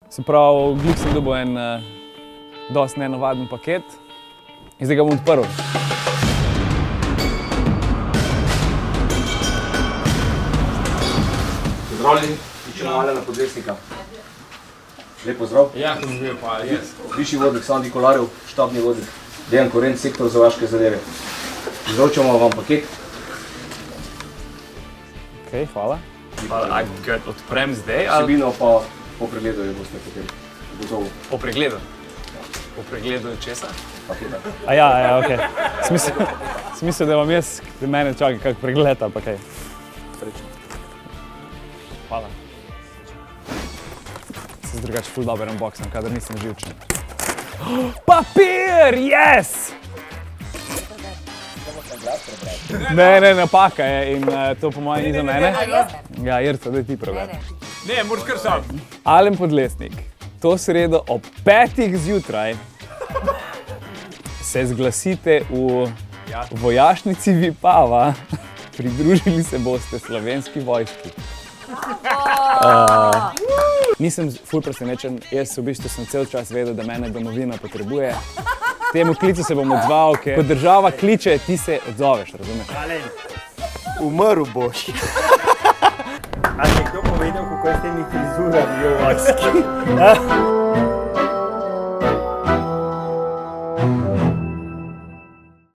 Se pravi, glih sem dobil en dosti nenavaden paket in zdaj ga bom odprl. Pozdravljeni, tičemo Aljana Podlesnika. Lep pozdrav. Ja, to bi bil pa jaz. Višji vodnik Sandi Kolarjev, štabni vodnik Dejan Korenc, sektor za vaške zadeve. Izročamo vam paket. Ok, hvala. A ga odprem zdaj ali Vsebino pa po pregledu jo boste potem gotovo. po pregledu? Po pregledu česa? Paketa. Ja, ok. Smisel, da vam jaz, da mene čaka kak pregled ali pa kaj. Srečno. Hvala. Se drugače ful dober unboxing, kadar nisem živčen. Papir, yes! Ne, napaka je in to po mojem ni za mene. Ja, Jerca, daj ti preberem. Ne, moraš kar sam. Alen Podlesnik, to sredo ob 5. zjutraj se zglasite v vojašnici Vipava. Pridružili se boste Slovenski vojski. Nisem ful presenečen, jaz v bistvu sem cel čas vedel, da mene domovina potrebuje. Temu klicu se bom odzval, ker ko država kliče, ti se odzoveš, razumeš? Umrl boš. A ti je kdo povedal, kako je s temi frizurami v vojski?